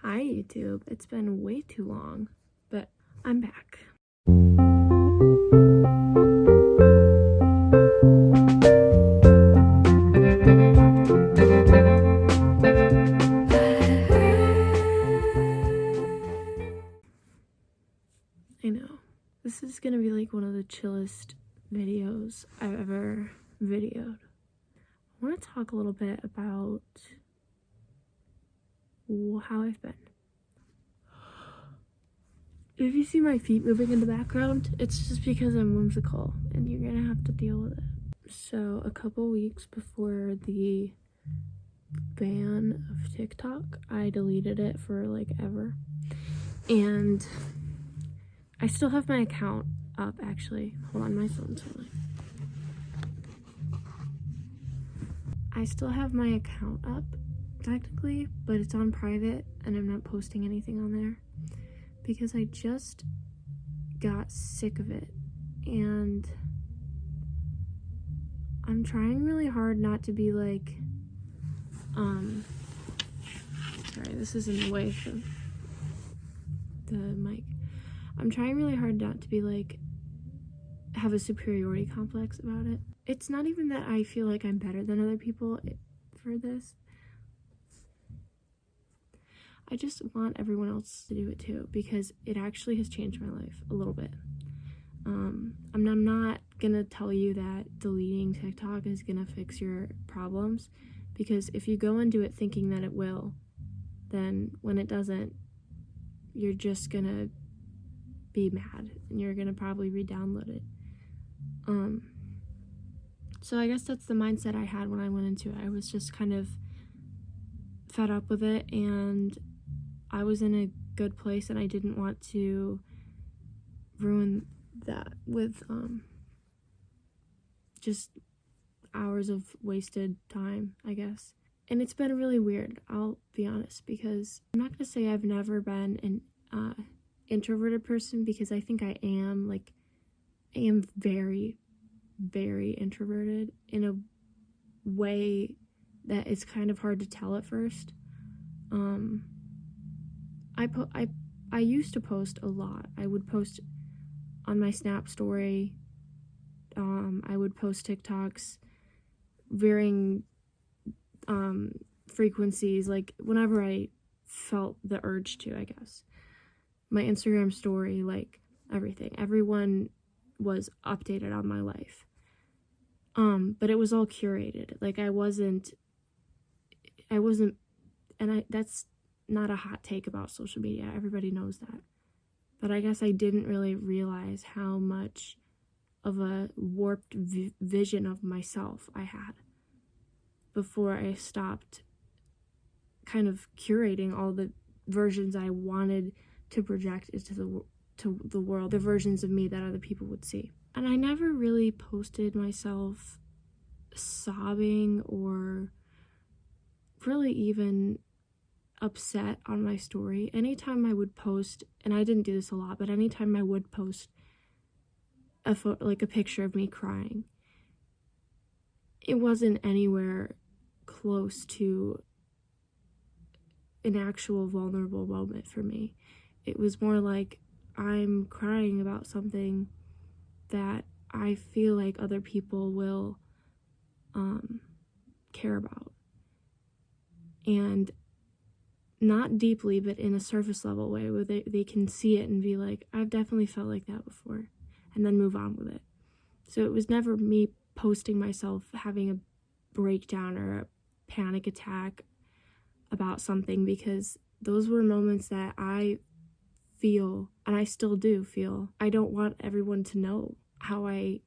Hi YouTube, it's been way too long, but I'm back. I know, this is gonna be like one of the chillest videos I've ever videoed. I want to talk a little bit about how I've been. If you see my feet moving in the background, it's just because I'm whimsical and you're gonna have to deal with it. So a couple weeks before the ban of TikTok, I deleted it for like ever. And I still have my account up actually. Hold on, my phone's falling. I still have my account up technically, but it's on private and I'm not posting anything on there because I just got sick of it, and I'm trying really hard not to be like, sorry, this is in the way of the mic. I'm trying really hard not to be like, have a superiority complex about it. It's not even that I feel like I'm better than other people for this. I just want everyone else to do it too, because it actually has changed my life a little bit. I'm not gonna tell you that deleting TikTok is gonna fix your problems, because if you go and do it thinking that it will, then when it doesn't, you're just gonna be mad and you're gonna probably re-download it. So I guess that's the mindset I had when I went into it. I was just kind of fed up with it, and I was in a good place and I didn't want to ruin that with just hours of wasted time, I guess. And it's been really weird, I'll be honest, because I'm not gonna say I've never been an introverted person, because I think I am. Like, I am very, very introverted in a way that is kind of hard to tell at first. I used to post a lot. I would post on my Snap story. I would post TikToks, varying frequencies, like whenever I felt the urge to, I guess. My Instagram story, like everything. Everyone was updated on my life. But it was all curated. Like I wasn't, and that's not a hot take about social media. Everybody knows that. But I guess I didn't really realize how much of a warped vision of myself I had before I stopped kind of curating all the versions I wanted to project into the world, the versions of me that other people would see. And I never really posted myself sobbing or really even upset on my story. Anytime I would post, and I didn't do this a lot, but anytime I would post a photo, like a picture of me crying, it wasn't anywhere close to an actual vulnerable moment for me. It was more like I'm crying about something that I feel like other people will care about. And not deeply, but in a surface level way where they can see it and be like, I've definitely felt like that before, and then move on with it. So it was never me posting myself having a breakdown or a panic attack about something, because those were moments that I feel, and I still do feel, I don't want everyone to know how I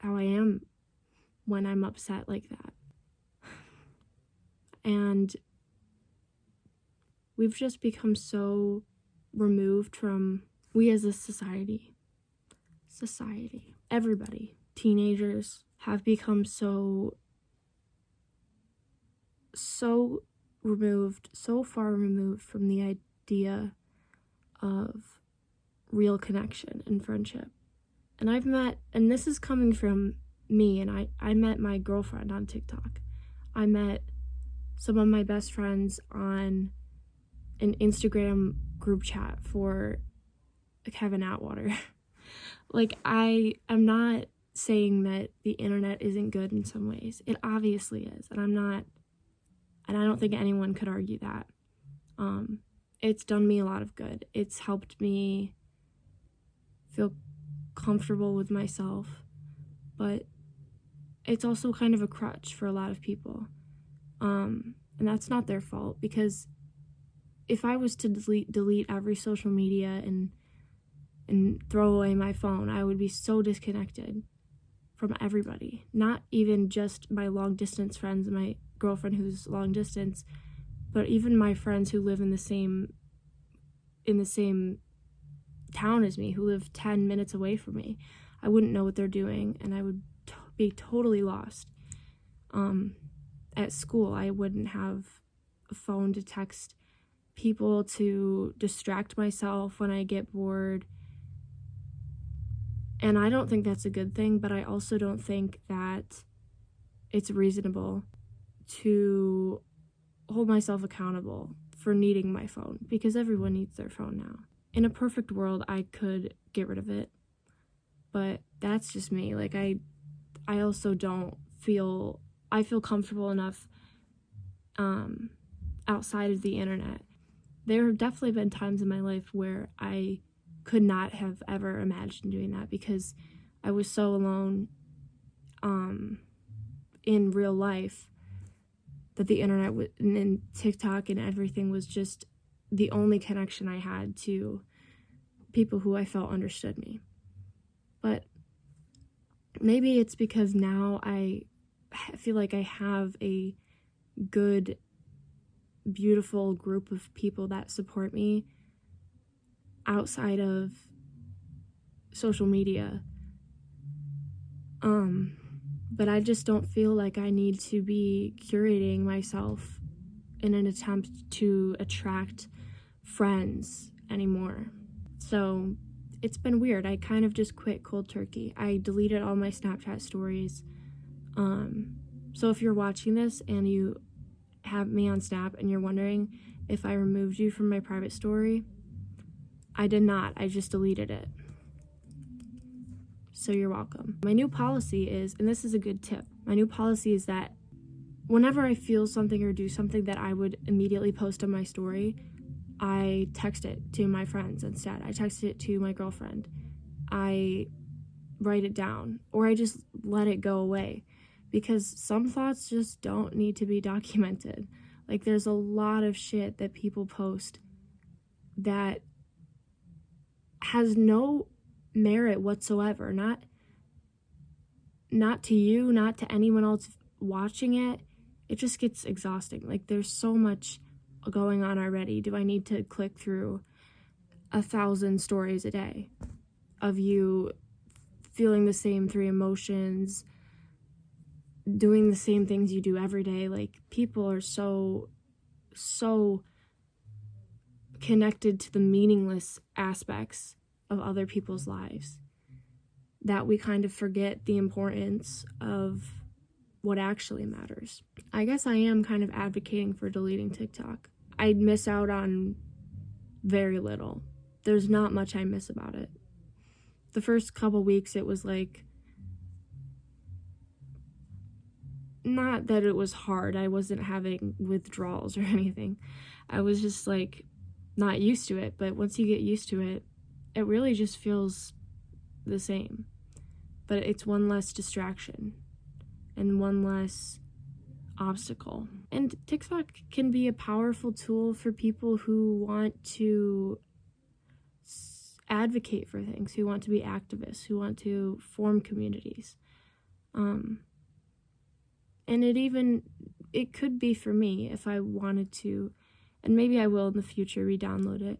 am when I'm upset like that. And we've just become so removed from, we as a society, everybody, teenagers have become so removed, so far removed from the idea of real connection and friendship. And I've met, and this is coming from me, and I met my girlfriend on TikTok. I met some of my best friends on an Instagram group chat for Kevin Atwater. Like, I'm not saying that the internet isn't good in some ways. It obviously is, and I don't think anyone could argue that. It's done me a lot of good. It's helped me feel comfortable with myself, but it's also kind of a crutch for a lot of people. And that's not their fault, because if I was to delete every social media and throw away my phone, I would be so disconnected from everybody. Not even just my long distance friends and my girlfriend who's long distance, but even my friends who live in the same town as me, who live 10 minutes away from me. I wouldn't know what they're doing, and I would be totally lost. At school, I wouldn't have a phone to text people to distract myself when I get bored. And I don't think that's a good thing, but I also don't think that it's reasonable to hold myself accountable for needing my phone, because everyone needs their phone now. In a perfect world, I could get rid of it, but that's just me. Like, I also don't feel, I feel comfortable enough outside of the internet. There have definitely been times in my life where I could not have ever imagined doing that, because I was so alone in real life that the internet and TikTok and everything was just the only connection I had to people who I felt understood me. But maybe it's because now I feel like I have a good, beautiful group of people that support me outside of social media. But I just don't feel like I need to be curating myself in an attempt to attract friends anymore. So it's been weird. I kind of just quit cold turkey. I deleted all my Snapchat stories. So if you're watching this and you have me on Snap and you're wondering if I removed you from my private story, I did not. I just deleted it. So you're welcome. My new policy is, and this is a good tip, my new policy is that whenever I feel something or do something that I would immediately post on my story, I text it to my friends instead. I text it to my girlfriend. I write it down, or I just let it go away, because some thoughts just don't need to be documented. Like, there's a lot of shit that people post that has no merit whatsoever, not to you, not to anyone else watching it. It just gets exhausting. Like, there's so much going on already. Do I need to click through 1,000 stories a day of you feeling the same 3 emotions, doing the same things you do every day? Like, people are so connected to the meaningless aspects of other people's lives that we kind of forget the importance of what actually matters. I guess I am kind of advocating for deleting TikTok. I'd miss out on very little. There's not much I miss about it. The first couple weeks, it was like, not that it was hard. I wasn't having withdrawals or anything. I was just like not used to it. But once you get used to it, it really just feels the same. But it's one less distraction and one less obstacle. And TikTok can be a powerful tool for people who want to advocate for things, who want to be activists, who want to form communities. And it could be for me if I wanted to, and maybe I will in the future re-download it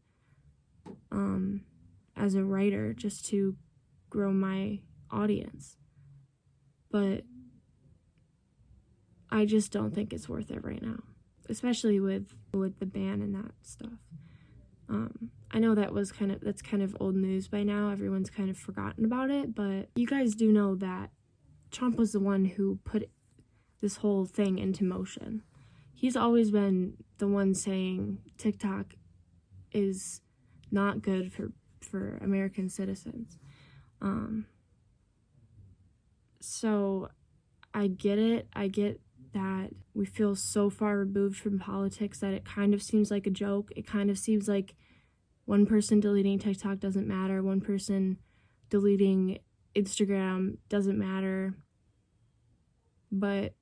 as a writer, just to grow my audience. But I just don't think it's worth it right now, especially with the ban and that stuff. I know that's kind of old news by now. Everyone's kind of forgotten about it, but you guys do know that Trump was the one who put this whole thing into motion. He's always been the one saying TikTok is not good for American citizens. So I get it. I get that we feel so far removed from politics that it kind of seems like a joke. It kind of seems like one person deleting TikTok doesn't matter. One person deleting Instagram doesn't matter. But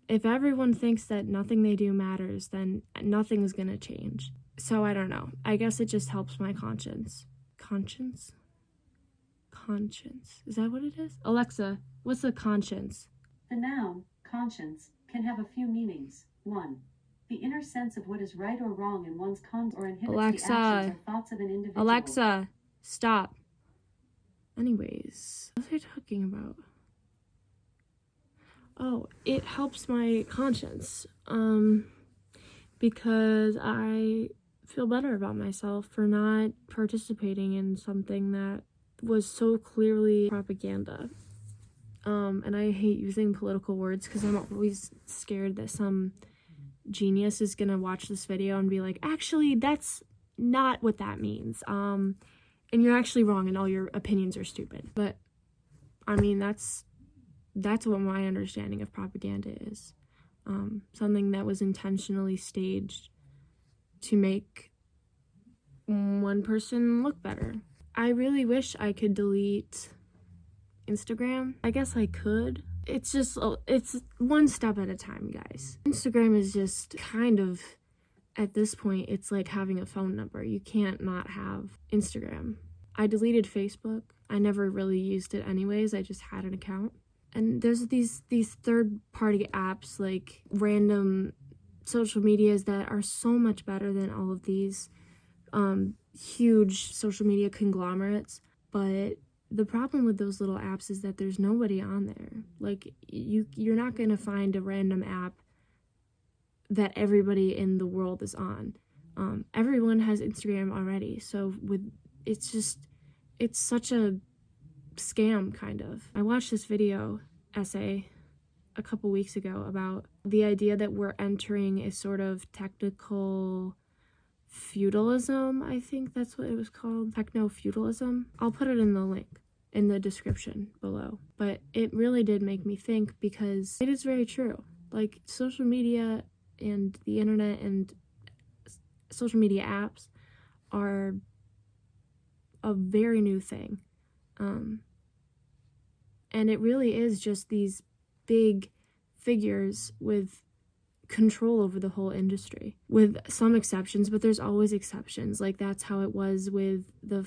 if everyone thinks that nothing they do matters, then nothing's gonna change. So I don't know. I guess it just helps my conscience. Conscience? Conscience. Is that what it is? Alexa, what's a conscience? The noun, conscience, can have a few meanings. 1. The inner sense of what is right or wrong in one's conscience or inhibits the actions or thoughts of an individual. Alexa, stop. Anyways, what was I talking about? Oh, it helps my conscience. Because I feel better about myself for not participating in something that was so clearly propaganda. And I hate using political words because I'm always scared that some genius is gonna watch this video and be like, actually, that's not what that means. And you're actually wrong and all your opinions are stupid. But, I mean, that's what my understanding of propaganda is. Something that was intentionally staged to make one person look better. I really wish I could delete Instagram. I guess I could. It's one step at a time, guys. Instagram is just kind of, at this point, it's like having a phone number. You can't not have Instagram. I deleted Facebook. I never really used it anyways. I just had an account. And there's these third-party apps, like random social medias that are so much better than all of these huge social media conglomerates. But the problem with those little apps is that there's nobody on there. Like, you're not going to find a random app that everybody in the world is on. Everyone has Instagram already. So it's such a scam, kind of. I watched this video essay a couple weeks ago about the idea that we're entering a sort of technical feudalism. I think that's what it was called. Technofeudalism. I'll put it in the link in the description below. But it really did make me think, because it is very true. Like, social media and the internet and social media apps are a very new thing. And it really is just these big figures with control over the whole industry, with some exceptions, but there's always exceptions. Like, that's how it was with the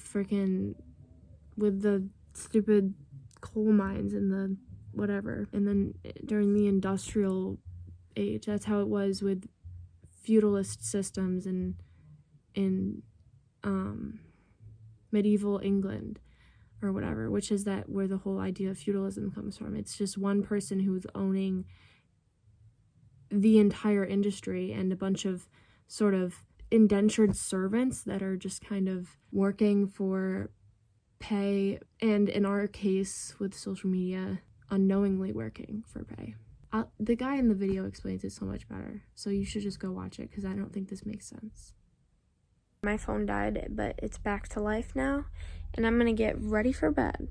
stupid coal mines and the whatever. And then during the industrial age, that's how it was with feudalist systems in medieval England or whatever, which is that where the whole idea of feudalism comes from. It's just one person who's owning the entire industry and a bunch of sort of indentured servants that are just kind of working for pay, and in our case with social media, unknowingly working for pay. The guy in the video explains it so much better, so you should just go watch it, because I don't think this makes sense. My phone died, but it's back to life now, and I'm gonna get ready for bed.